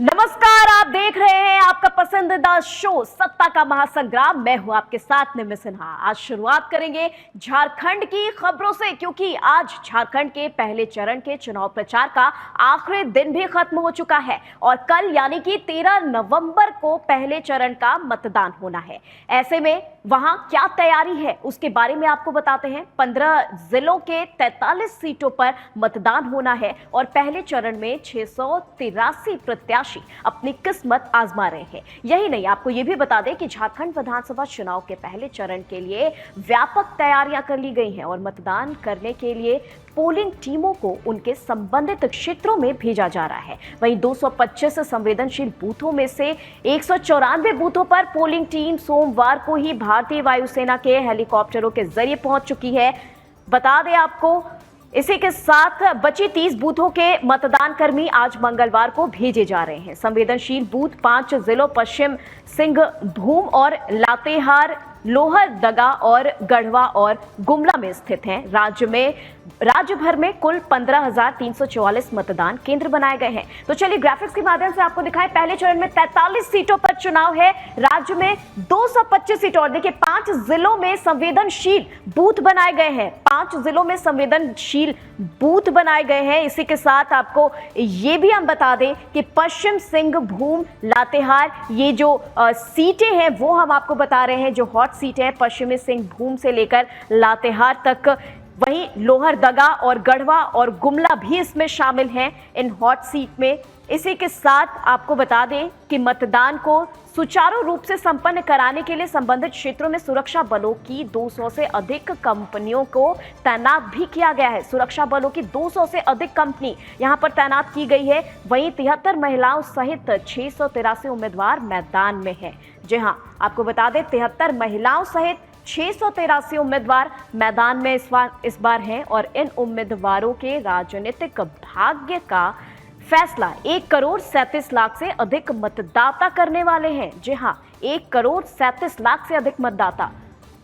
नमस्कार, आप देख रहे हैं आपका पसंदीदा शो सत्ता का महासंग्राम। मैं हूं आपके साथ निम्न सिन्हा। आज शुरुआत करेंगे झारखंड की खबरों से, क्योंकि आज झारखंड के पहले चरण के चुनाव प्रचार का आखिरी दिन भी खत्म हो चुका है और कल यानी कि 13 नवंबर को पहले चरण का मतदान होना है। ऐसे में वहां क्या तैयारी है उसके बारे में आपको बताते हैं। 15 जिलों के 43 सीटों पर मतदान होना है और पहले चरण में 683 प्रत्याशी अपनी किस्मत आजमा रहे हैं। यही नहीं, आपको यह भी बता दें कि झारखंड विधानसभा चुनाव के पहले चरण के लिए व्यापक तैयारियां कर ली गई हैं और मतदान करने के लिए पोलिंग टीमों को उनके संबंधित क्षेत्रों में भेजा जा रहा है। वहीं 225 संवेदनशील बूथों में से 194 बूथों पर पोलिंग टीम सोमवार को ही भारतीय वायुसेना के हेलीकॉप्टरों के जरिए पहुंच चुकी है। बता दें आपको, इसी के साथ बची 30 बूथों के मतदान कर्मी आज मंगलवार को भेजे जा रहे हैं। संवेदनशील बूथ 5 जिलों पश्चिम सिंहभूम और लातेहार, लोहरदगा और गढ़वा और गुमला में स्थित हैं। राज्य भर में कुल 15,344 मतदान केंद्र बनाए गए हैं। तो चलिए ग्राफिक्स के माध्यम से आपको दिखाएं। पहले चरण में 43 सीटों पर चुनाव है। राज्य में 225 सीटों, और देखिए 5 जिलों में संवेदनशील बूथ बनाए गए हैं। 5 जिलों में संवेदनशील बूथ बनाए गए हैं। इसी के साथ आपको ये भी हम बता दें कि पश्चिम सिंहभूम, लातेहार, ये जो सीटें हैं वो हम आपको बता रहे हैं जो हॉट सीट है पश्चिमी सिंहभूम से लेकर लातेहार तक। वहीं लोहरदगा और गढ़वा और गुमला भी इसमें शामिल हैं इन हॉट सीट में। इसी के साथ आपको बता दें कि मतदान को सुचारू रूप से संपन्न कराने के लिए संबंधित क्षेत्रों में सुरक्षा बलों की 200 से अधिक कंपनियों को तैनात भी किया गया है। सुरक्षा बलों की 200 से अधिक कंपनी यहां पर तैनात की गई है। वहीं 73 महिलाओं सहित 683 उम्मीदवार मैदान में हैं। जी हां, आपको बता दें 73 महिलाओं सहित 683 उम्मीदवार मैदान में इस बार हैं और इन उम्मीदवारों के राजनीतिक भाग्य का फैसला 1 करोड़ 37 लाख से अधिक मतदाता करने वाले हैं। जी हां, 1 करोड़ 37 लाख से अधिक मतदाता।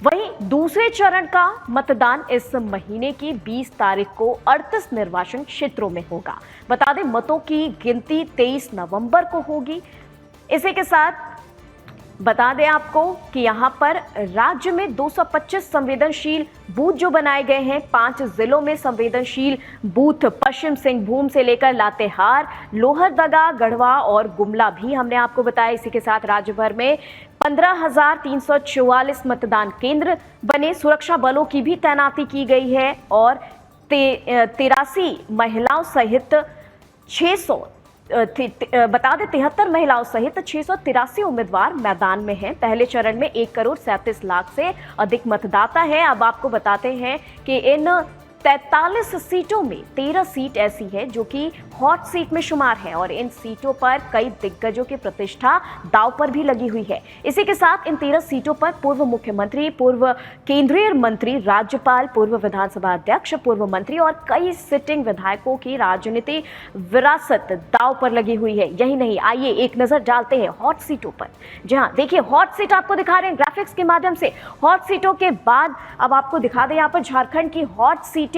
वहीं दूसरे चरण का मतदान इस महीने की 20 तारीख को 38 निर्वाचन क्षेत्रों में होगा। बता दें मतों की गिनती 23 नवंबर को होगी। इसी के साथ बता दें आपको कि यहां पर राज्य में 225 संवेदनशील बूथ जो बनाए गए हैं। 5 जिलों में संवेदनशील बूथ पश्चिम सिंहभूम से लेकर लातेहार, लोहरदगा, गढ़वा और गुमला भी हमने आपको बताया। इसी के साथ राज्य भर में 15,344 मतदान केंद्र बने। सुरक्षा बलों की भी तैनाती की गई है और 83 महिलाओं सहित 73 महिलाओं सहित 683 उम्मीदवार मैदान में हैं। पहले चरण में 1 करोड़ 37 लाख से अधिक मतदाता हैं। अब आपको बताते हैं कि इन 43 सीटों में 13 सीट ऐसी है जो कि हॉट सीट में शुमार है और इन सीटों पर कई दिग्गजों की प्रतिष्ठा दांव पर भी लगी हुई है। इसी के साथ इन 13 सीटों पर पूर्व मुख्यमंत्री, पूर्व केंद्रीय मंत्री, राज्यपाल, पूर्व विधानसभा अध्यक्ष, पूर्व मंत्री और कई सिटिंग विधायकों की राजनीति विरासत दांव पर लगी हुई है। यही नहीं, आइए एक नजर डालते हैं हॉट सीटों पर। जहां देखिए हॉट सीट आपको दिखा रहे हैं ग्राफिक्स के माध्यम से। हॉट सीटों के बाद अब आपको दिखा दें यहाँ पर झारखंड की हॉट सीटें।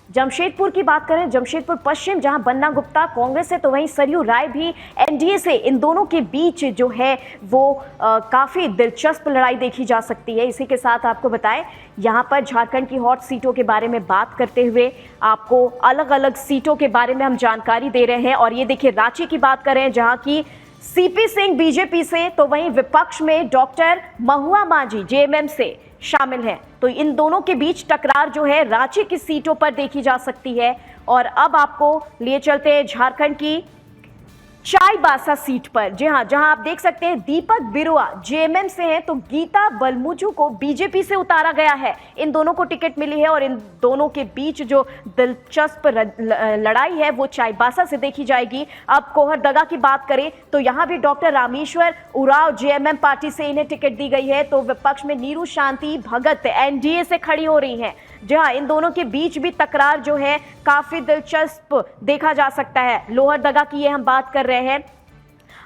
जमशेदपुर की बात करें, जमशेदपुर पश्चिम जहां बन्ना गुप्ता कांग्रेस है, तो वहीं सरयू राय भी एनडीए से। इन दोनों के बीच जो है वो काफी दिलचस्प लड़ाई देखी जा सकती है। इसी के साथ आपको बताएं यहां पर झारखंड की हॉट सीटों के बारे में बात करते हुए आपको अलग अलग सीटों के बारे में हम जानकारी दे रहे हैं। और ये देखिए रांची की बात करें जहां की सीपी सिंह बीजेपी से, तो वहीं विपक्ष में डॉक्टर महुआ माझी जेएमएम से शामिल हैं। तो इन दोनों के बीच टकरार जो है रांची की सीटों पर देखी जा सकती है। और अब आपको लिए चलते हैं झारखंड की चाईबासा सीट पर। जी हां, जहां आप देख सकते हैं दीपक बिरुआ जेएमएम से हैं तो गीता बलमुचू को बीजेपी से उतारा गया है। इन दोनों को टिकट मिली है और इन दोनों के बीच जो दिलचस्प लड़ाई है वो चाईबासा से देखी जाएगी। अब लोहरदगा की बात करें तो यहां भी doctor Rameshwar Oraon JMM party से इन्हें टिकट दी गई है। तो विपक्ष में नीरू शांति भगत एनडीए से खड़ी हो रही हैं। जी हाँ, इन दोनों के बीच भी तकरार जो है काफी दिलचस्प देखा जा सकता है। लोहरदगा की ये हम बात कर रहे हैं।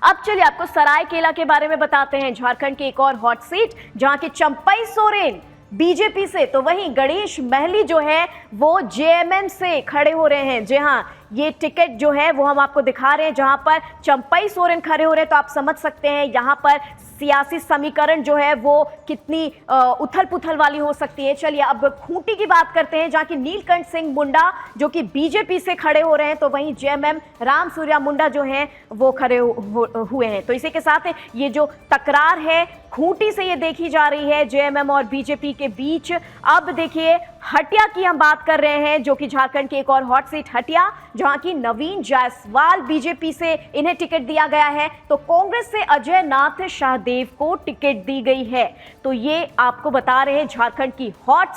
अब चलिए आपको सरायकेला के बारे में बताते हैं, झारखंड की एक और हॉट सीट जहां की चंपई सोरेन बीजेपी से, तो वहीं गणेश महली जो है वो जेएमएम से खड़े हो रहे हैं। जी हाँ, ये टिकट जो है वो हम आपको दिखा रहे हैं जहां पर चंपई सोरेन खड़े हो रहे हैं, तो आप समझ सकते हैं यहां पर सियासी समीकरण जो है वो कितनी उथल पुथल वाली हो सकती है। चलिए अब खूंटी की बात करते हैं, जहां की नीलकंठ सिंह मुंडा जो कि बीजेपी से खड़े हो रहे हैं, तो वहीं जेएमएम राम सूर्या मुंडा जो हैं वो खड़े हुए हैं। तो इसी के साथ ये जो तकरार है खूंटी से ये देखी जा रही है जेएमएम और बीजेपी के बीच। अब देखिए हटिया की हम बात कर रहे हैं, जो कि झारखंड की एक और हॉट सीट हटिया, जहां की नवीन जायसवाल बीजेपी से इन्हें टिकट दिया गया है, तो कांग्रेस से अजय नाथ शाहदेव को टिकट दी गई है। तो ये आपको बता रहे हैं झारखंड की हॉट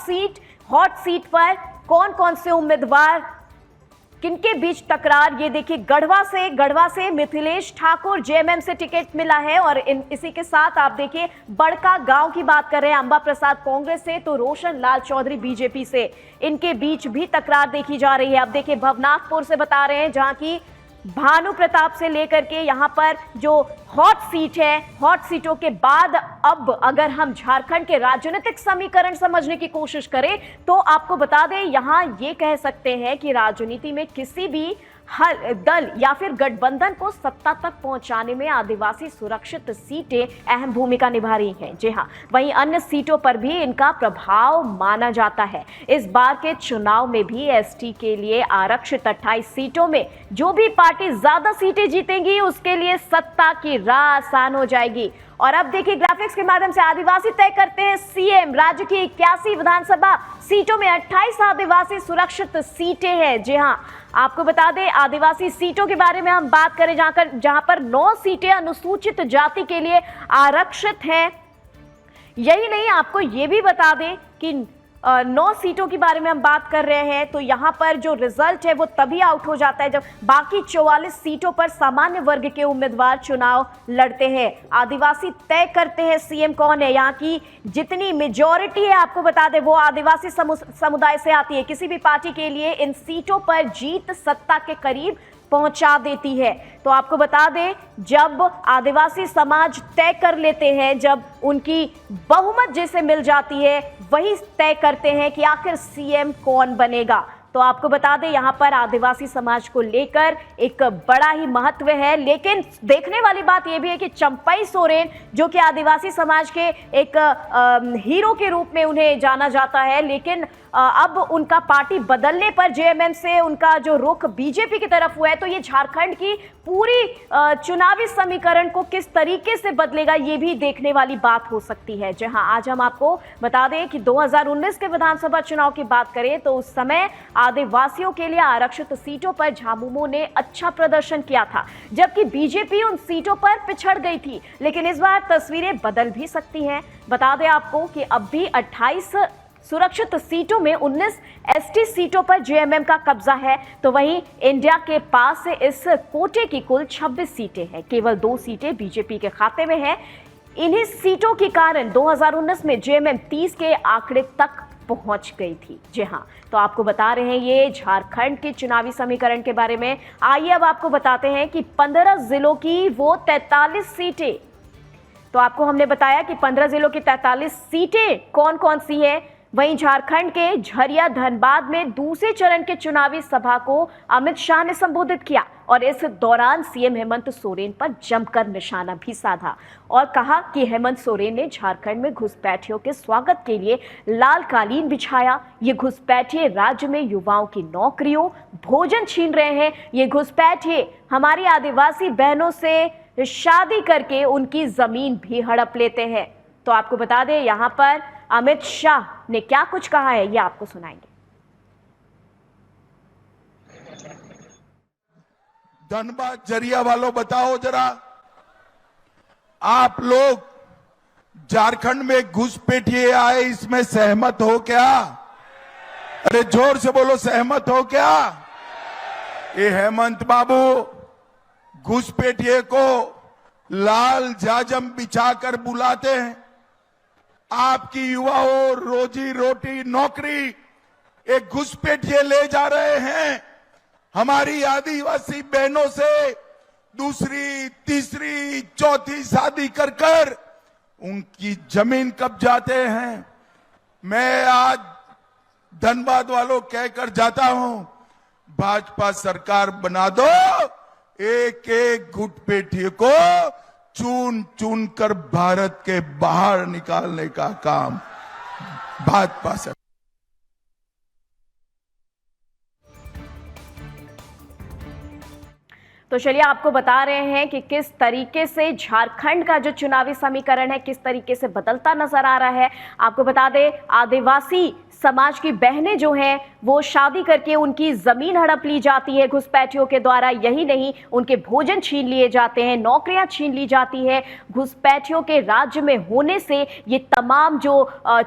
सीट पर कौन कौन से उम्मीदवार किनके बीच टकरार। ये देखिए गढ़वा से मिथिलेश ठाकुर जेएमएम से टिकट मिला है, और इसी के साथ आप देखिए बड़का गांव की बात कर रहे हैं, अंबा प्रसाद कांग्रेस से, तो रोशन लाल चौधरी बीजेपी से, इनके बीच भी तकरार देखी जा रही है। अब देखिए भवनाथपुर से बता रहे हैं, जहां की भानु प्रताप से लेकर के यहां पर जो हॉट सीट है, हॉट सीटों के बाद अब अगर हम झारखंड के राजनीतिक समीकरण समझने की कोशिश करें, तो आपको बता दें यहां ये कह सकते हैं कि राजनीति में किसी भी हर दल या फिर गठबंधन को सत्ता तक पहुंचाने में आदिवासी सुरक्षित सीटें अहम भूमिका निभा रही हैं। जी हां, वहीं अन्य सीटों पर भी इनका प्रभाव माना जाता है। इस बार के चुनाव में भी एसटी के लिए आरक्षित 28 सीटों में जो भी पार्टी ज्यादा सीटें जीतेंगी उसके लिए सत्ता की राह आसान हो जाएगी। और अब देखिए ग्राफिक्स के माध्यम से आदिवासी तय करते हैं सीएम। राज्य की 81 विधानसभा सीटों में 28 आदिवासी सुरक्षित सीटें हैं। जी हां, आपको बता दें आदिवासी सीटों के बारे में हम बात करें, जहां पर 9 सीटें अनुसूचित जाति के लिए आरक्षित हैं। यही नहीं, आपको ये भी बता दें कि 9 सीटों के बारे में हम बात कर रहे हैं, तो यहां पर जो रिजल्ट है वो तभी आउट हो जाता है जब बाकी 44 सीटों पर सामान्य वर्ग के उम्मीदवार चुनाव लड़ते हैं। आदिवासी तय करते हैं सीएम कौन है। यहाँ की जितनी मेजॉरिटी है आपको बता दें वो आदिवासी समुदाय से आती है। किसी भी पार्टी के लिए इन सीटों पर जीत सत्ता के करीब पहुंचा देती है। तो आपको बता दें जब आदिवासी समाज तय कर लेते हैं, जब उनकी बहुमत जैसे मिल जाती है, वही तय करते हैं कि आखिर सीएम कौन बनेगा। तो आपको बता दें यहाँ पर आदिवासी समाज को लेकर एक बड़ा ही महत्व है। लेकिन देखने वाली बात यह भी है कि चंपई सोरेन जो कि आदिवासी समाज के एक हीरो के रूप में उन्हें जाना जाता है, लेकिन अब उनका पार्टी बदलने पर जेएमएम से उनका जो रुख बीजेपी की तरफ हुआ है, तो ये झारखंड की पूरी चुनावी समीकरण को किस तरीके से बदलेगा ये भी देखने वाली बात हो सकती है। जहां आज हम आपको बता दें कि 2019 के विधानसभा चुनाव की बात करें तो उस समय आदिवासियों के लिए आरक्षित सीटों पर झामुमो ने अच्छा प्रदर्शन किया था, जबकि बीजेपी उन सीटों पर पिछड़ गई थी। लेकिन इस बार तस्वीरें बदल भी सकती हैं। बता दें आपको कि अब भी 28 सुरक्षित सीटों में 19 एसटी सीटों पर जेएमएम का कब्जा है, तो वहीं इंडिया के पास इस कोटे की कुल 26 सीटें हैं। केवल 2 सीटें बीजेपी के खाते में हैं। इन्हीं सीटों के कारण 2019 में जेएमएम 30 के आंकड़े तक पहुंच गई थी। जी हां, तो आपको बता रहे हैं ये झारखंड के चुनावी समीकरण के बारे में। आइए अब आपको बताते हैं कि 15 जिलों की वो 43 सीटें, तो आपको हमने बताया कि 15 जिलों की 43 सीटें कौन कौन सी है। वहीं झारखंड के झरिया धनबाद में दूसरे चरण के चुनावी सभा को अमित शाह ने संबोधित किया और इस दौरान सीएम हेमंत सोरेन पर जमकर निशाना भी साधा और कहा कि हेमंत सोरेन ने झारखंड में घुसपैठियों के स्वागत के लिए लाल कालीन बिछाया। ये घुसपैठिए राज्य में युवाओं की नौकरियों, भोजन छीन रहे हैं। ये घुसपैठिए हमारी आदिवासी बहनों से शादी करके उनकी जमीन भी हड़प लेते हैं। तो आपको बता दें यहाँ पर अमित शाह ने क्या कुछ कहा है, ये आपको सुनाएंगे। धनबाद झरिया वालों बताओ जरा, आप लोग झारखंड में घुसपैठिए आए इसमें सहमत हो क्या? अरे जोर से बोलो, सहमत हो क्या? ये हेमंत बाबू घुसपैठिए को लाल जाजम बिछाकर बुलाते हैं। आपकी युवाओं रोजी रोटी नौकरी एक घुसपैठिए ले जा रहे हैं। हमारी आदिवासी बहनों से दूसरी, तीसरी, चौथी शादी कर कर उनकी जमीन कब्जाते हैं। मैं आज धनबाद वालों कहकर जाता हूं, भाजपा सरकार बना दो, एक एक घुसपैठिए को चुन चुन कर भारत के बाहर निकालने का काम भाजपा से। तो चलिए आपको बता रहे हैं कि किस तरीके से झारखंड का जो चुनावी समीकरण है किस तरीके से बदलता नजर आ रहा है। आपको बता दें, आदिवासी समाज की बहनें जो हैं वो शादी करके उनकी जमीन हड़प ली जाती है घुसपैठियों के द्वारा। यही नहीं, उनके भोजन छीन लिए जाते हैं, नौकरियां छीन ली जाती है। घुसपैठियों के राज्य में होने से ये तमाम जो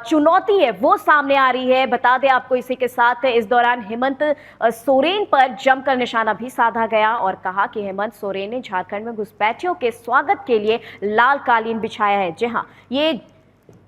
चुनौती है वो सामने आ रही है। बता दें आपको, इसी के साथ इस दौरान हेमंत सोरेन पर जमकर निशाना भी साधा गया और कहा कि हेमंत सोरेन ने झारखंड में घुसपैठियों के स्वागत के लिए लाल कालीन बिछाया है। जी हाँ, ये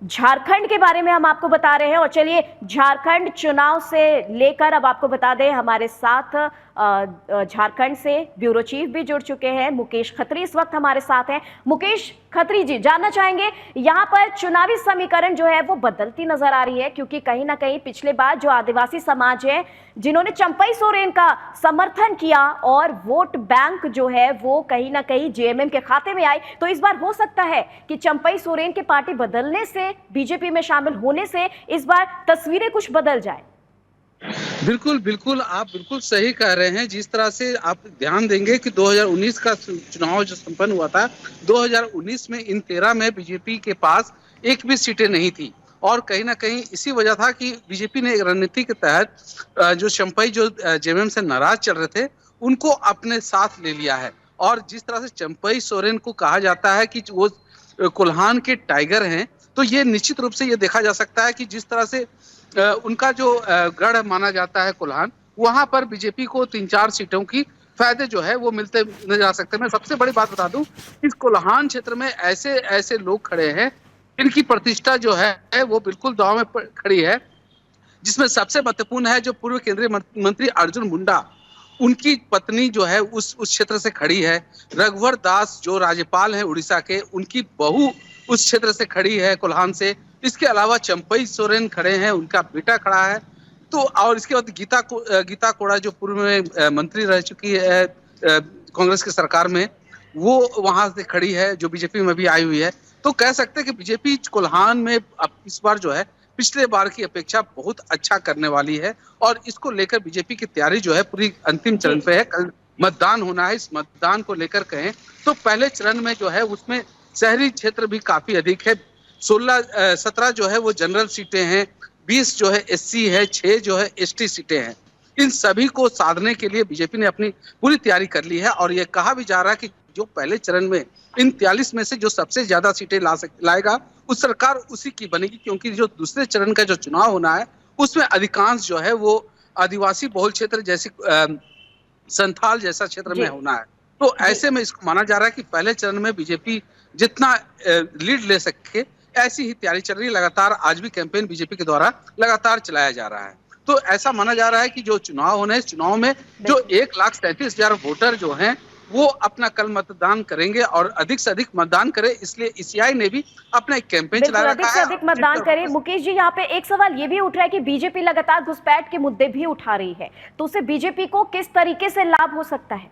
झारखंड के बारे में हम आपको बता रहे हैं। और चलिए, झारखंड चुनाव से लेकर अब आपको बता दें, हमारे साथ झारखंड से ब्यूरो चीफ भी जुड़ चुके हैं, मुकेश खत्री इस वक्त हमारे साथ हैं। मुकेश खत्री जी, जानना चाहेंगे यहाँ पर चुनावी समीकरण जो है वो बदलती नजर आ रही है, क्योंकि कहीं ना कहीं पिछले बार जो आदिवासी समाज है जिन्होंने चंपई सोरेन का समर्थन किया और वोट बैंक जो है वो कहीं ना कहीं जेएमएम के खाते में आई, तो इस बार हो सकता है कि चंपई सोरेन की पार्टी बदलने से, बीजेपी में शामिल होने से इस बार तस्वीरें कुछ बदल जाए। बिल्कुल बिल्कुल, आप बिल्कुल सही कह रहे हैं। जिस तरह से आप ध्यान देंगे कि 2019 का चुनाव जो संपन्न हुआ था, 2019 में इन 13 में बीजेपी के पास एक भी सीटें नहीं थी और कहीं ना कहीं इसी वजह था कि बीजेपी ने एक रणनीति के तहत जो चंपई जो जेएमएम से नाराज चल रहे थे उनको अपने साथ ले लिया है। और जिस तरह से चंपई सोरेन को कहा जाता है कि वो कोल्हान के टाइगर हैं, तो ये निश्चित रूप से ये देखा जा सकता है कि जिस तरह से उनका जो गढ़ माना जाता है कोल्हान, वहां पर बीजेपी को 3-4 सीटों की फायदे जो है वो मिलते नजर आ सकते हैं। मैं सबसे बड़ी बात बता दूं, इस कोल्हान क्षेत्र में ऐसे ऐसे लोग खड़े हैं इनकी प्रतिष्ठा जो है वो बिल्कुल दांव में खड़ी है, जिसमें सबसे महत्वपूर्ण है जो पूर्व केंद्रीय मंत्री अर्जुन मुंडा, उनकी पत्नी जो है उस क्षेत्र से खड़ी है। रघुवर दास जो राज्यपाल हैं उड़ीसा के, उनकी बहू उस क्षेत्र से खड़ी है कोल्हान से। इसके अलावा चंपई सोरेन खड़े हैं, उनका बेटा खड़ा है। तो और इसके बाद गीता कोड़ा जो पूर्व में मंत्री रह चुकी है कांग्रेस की सरकार में, वो वहां से खड़ी है, जो बीजेपी में भी आई हुई है। तो कह सकते हैं कि बीजेपी कोल्हान में अब इस बार जो है पिछले बार की अपेक्षा बहुत अच्छा करने वाली है और इसको लेकर बीजेपी की तैयारी जो है पूरी अंतिम चरण पे है। कल मतदान होना है, इस मतदान को लेकर कहें तो पहले चरण में जो है उसमें शहरी क्षेत्र भी काफी अधिक है। 17 जो है वो जनरल सीटें हैं, 20 जो है एससी है, 6 जो है एसटी सीटें हैं। इन सभी को साधने के लिए बीजेपी ने अपनी पूरी तैयारी कर ली है और ये कहा भी जा रहा है कि जो पहले चरण में इन 43 में से जो सबसे ज्यादा सीटें लाएगा उस सरकार उसी की बनेगी, क्योंकि जो दूसरे चरण का जो चुनाव होना है उसमें अधिकांश जो है वो आदिवासी बहुल क्षेत्र जैसे संथाल जैसा क्षेत्र में होना है। तो ऐसे में इसको माना जा रहा है कि पहले चरण में बीजेपी जितना लीड ले सके ऐसी ही तैयारी चल रही है। लगातार आज भी कैंपेन बीजेपी के द्वारा लगातार चलाया जा रहा है। तो ऐसा माना जा रहा है कि जो चुनाव होने, इस चुनाव में जो 1,37,000 वोटर जो हैं वो अपना कल मतदान करेंगे और अधिक से अधिक मतदान करें, इसलिए ईसीआई ने भी अपना एक कैंपेन चला रखा है। अधिक से अधिक मतदान करें। मुकेश जी, यहाँ पे एक सवाल ये भी उठ रहा है कि बीजेपी लगातार घुसपैठ के मुद्दे भी उठा रही है, तो उससे बीजेपी को किस तरीके से लाभ हो सकता है?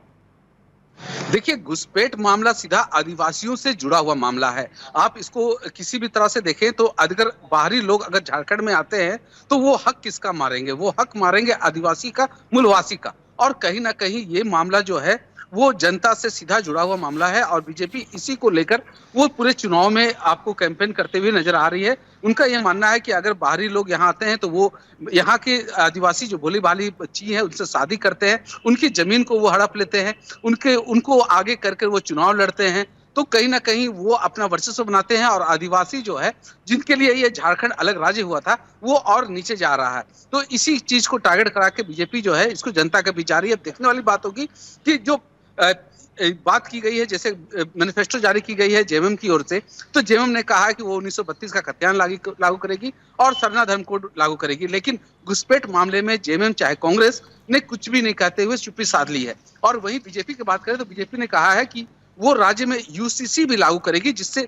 देखिए, घुसपैठ मामला सीधा आदिवासियों से जुड़ा हुआ मामला है। आप इसको किसी भी तरह से देखें तो अगर बाहरी लोग अगर झारखंड में आते हैं तो वो हक किसका मारेंगे? वो हक मारेंगे आदिवासी का, मूलवासी का। और कहीं ना कहीं ये मामला जो है वो जनता से सीधा जुड़ा हुआ मामला है और बीजेपी इसी को लेकर वो पूरे चुनाव में आपको कैंपेन करते हुए नजर आ रही है। उनका यह मानना है कि अगर बाहरी लोग यहाँ आते हैं तो वो यहाँ के आदिवासी जो भोली भाली बच्ची हैं उनसे शादी करते हैं, उनकी जमीन को वो हड़प लेते हैं, उनको आगे करके वो चुनाव लड़ते हैं। तो कहीं ना कहीं वो अपना वर्चस्व बनाते हैं और आदिवासी जो है जिनके लिए ये झारखंड अलग राज्य हुआ था वो और नीचे जा रहा है। तो इसी चीज को टारगेट करा के बीजेपी जो है इसको जनता के बीच जा रही है। देखने वाली बात होगी कि जो बात की गई है, जैसे मैनिफेस्टो जारी की गई है जेएमएम की ओर से, तो जेएमएम ने कहा है कि वो 1932 का खतियान लागू करेगी और सरना धर्म कोड लागू करेगी। लेकिन घुसपैठ मामले में जेएमएम चाहे कांग्रेस ने कुछ भी नहीं कहते हुए चुप्पी साध ली है। और वहीं बीजेपी की बात करें तो बीजेपी ने कहा है कि वो राज्य में यूसीसी भी लागू करेगी, जिससे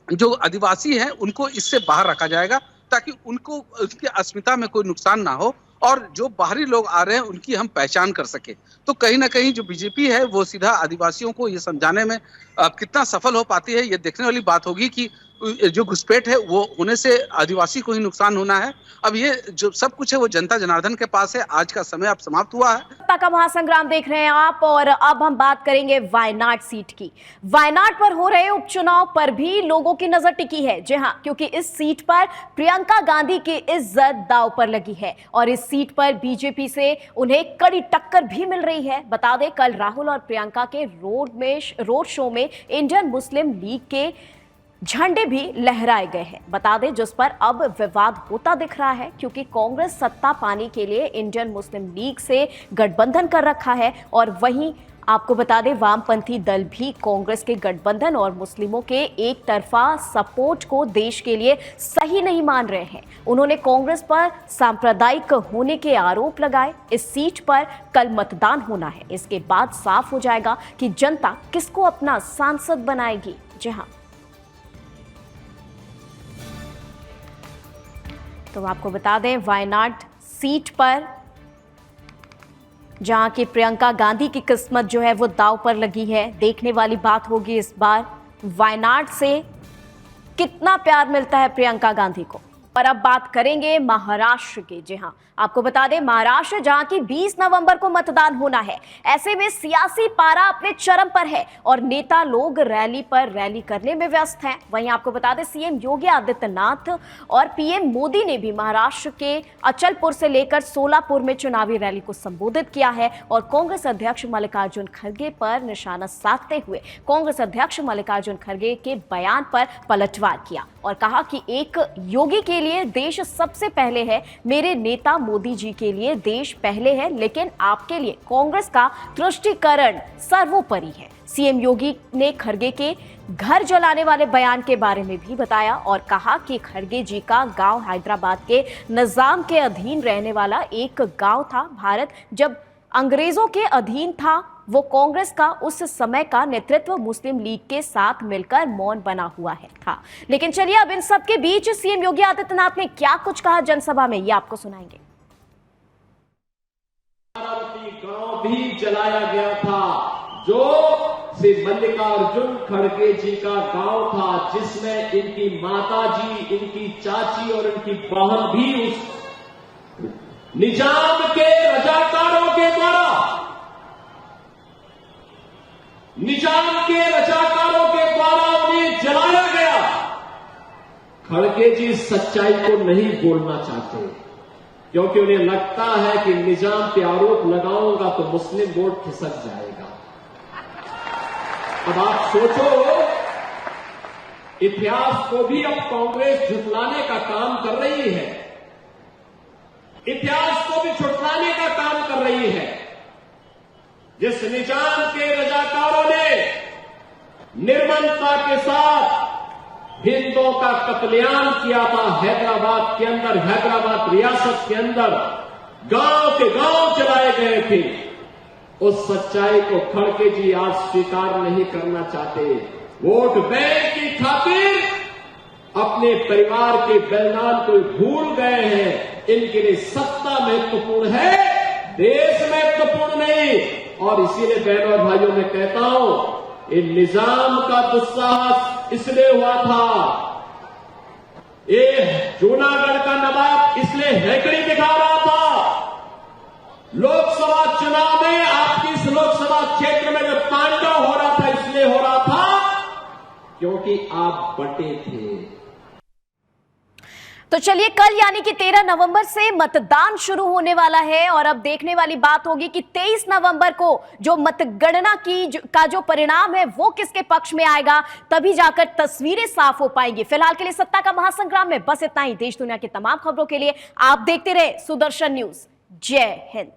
जो आदिवासी हैं उनको इससे बाहर रखा जाएगा। ताकि उनको उसकी अस्मिता में कोई नुकसान ना हो और जो बाहरी लोग आ रहे हैं उनकी हम पहचान कर सके। तो कहीं ना कहीं जो बीजेपी है वो सीधा आदिवासियों को ये समझाने में कितना सफल हो पाती है, ये देखने वाली बात होगी कि जो घुसपैठ है वो होने से आदिवासी को ही नुकसान होना है। अब ये जो सब कुछ है वो जनता जनार्दन के पास है। आज का समय अब समाप्त हुआ है। सत्ता का महासंग्राम देख रहे हैं आप, और अब हम बात करेंगे वायनाड सीट की। वायनाड पर हो रहे उपचुनाव पर भी लोगों की नजर टिकी है। जी हां, क्योंकि इस सीट पर प्रियंका गांधी की इज्जत दांव पर लगी है और इस सीट पर बीजेपी से उन्हें कड़ी टक्कर भी मिल रही है। बता दें, कल राहुल और प्रियंका के रोड शो में इंडियन मुस्लिम लीग के झंडे भी लहराए गए हैं। बता दें, जिस पर अब विवाद होता दिख रहा है, क्योंकि कांग्रेस सत्ता पाने के लिए इंडियन मुस्लिम लीग से गठबंधन कर रखा है और वहीं आपको बता दें वामपंथी दल भी कांग्रेस के गठबंधन और मुस्लिमों के एक तरफा सपोर्ट को देश के लिए सही नहीं मान रहे हैं। उन्होंने कांग्रेस पर सांप्रदायिक होने के आरोप लगाए। इस सीट पर कल मतदान होना है, इसके बाद साफ हो जाएगा कि जनता किसको अपना सांसद बनाएगी। जी हाँ, तो आपको बता दें वायनाड सीट पर जहां की प्रियंका गांधी की किस्मत जो है वो दांव पर लगी है। देखने वाली बात होगी इस बार वायनाड से कितना प्यार मिलता है प्रियंका गांधी को। पर अब बात करेंगे महाराष्ट्र की। जी हां, आपको बता दें महाराष्ट्र जहां की 20 नवंबर को मतदान होना है, ऐसे में सियासी पारा अपने चरम पर है और नेता लोग रैली पर रैली करने में व्यस्त हैं। वहीं आपको बता दें सीएम योगी आदित्यनाथ और पीएम मोदी ने भी महाराष्ट्र के अचलपुर से लेकर सोलापुर में चुनावी रैली को संबोधित किया है और कांग्रेस अध्यक्ष मल्लिकार्जुन खड़गे पर निशाना साधते हुए कांग्रेस अध्यक्ष मल्लिकार्जुन खड़गे के बयान पर पलटवार किया और कहा कि एक योगी के लिए देश सबसे पहले है, मेरे नेता मोदी जी के लिए देश पहले है, लेकिन आपके लिए कांग्रेस का तुष्टीकरण सर्वोपरि है। सीएम योगी ने खड़गे के घर जलाने वाले बयान के बारे में भी बताया और कहा कि खड़गे जी का गांव हैदराबाद के निजाम के अधीन रहने वाला एक गांव था। भारत जब अंग्रेजों के अधीन था, वो कांग्रेस का उस समय का नेतृत्व मुस्लिम लीग के साथ मिलकर मौन बना हुआ था। लेकिन चलिए अब इन सब के बीच सीएम योगी आदित्यनाथ ने क्या कुछ कहा जनसभा में, ये आपको सुनाएंगे। गांव भी जलाया गया था जो श्री मल्लिकार्जुन खड़गे जी का गांव था, जिसमें इनकी माता जी, इनकी चाची और इनकी बहन भी उस निजाम के रजाकारों के द्वारा उन्हें जलाया गया। खड़गे जी सच्चाई को नहीं बोलना चाहते क्योंकि उन्हें लगता है कि निजाम पे आरोप लगाऊंगा तो मुस्लिम वोट खिसक जाएगा। अब आप सोचो, इतिहास को भी अब कांग्रेस झुठलाने का काम कर रही है, इतिहास को भी छुटलाने का काम कर रही है। जिस निजाम के रजाकारों ने निर्ममता के साथ हिंदुओं का कत्लेआम किया था हैदराबाद के अंदर, हैदराबाद रियासत के अंदर गांव के गांव चलाए गए थे, उस सच्चाई को खड़गे जी आज स्वीकार नहीं करना चाहते। वोट बैंक की खातिर अपने परिवार के बलिदान को भूल गए हैं। इनके लिए सत्ता महत्वपूर्ण है, देश महत्वपूर्ण नहीं। और इसीलिए बहनों और भाइयों में कहता हूं, इन निजाम का दुस्साहस इसलिए हुआ था, ये जूनागढ़ का नवाब इसलिए हैकड़ी दिखा रहा था। लोकसभा चुनाव में आपकी इस लोकसभा क्षेत्र में जो तांडव हो रहा था, इसलिए हो रहा था क्योंकि आप बटे थे। तो चलिए कल यानी कि 13 नवंबर से मतदान शुरू होने वाला है और अब देखने वाली बात होगी कि 23 नवंबर को जो मतगणना का जो परिणाम है वो किसके पक्ष में आएगा, तभी जाकर तस्वीरें साफ हो पाएंगी। फिलहाल के लिए सत्ता का महासंग्राम में बस इतना ही। देश दुनिया की तमाम खबरों के लिए आप देखते रहे सुदर्शन न्यूज। जय हिंद।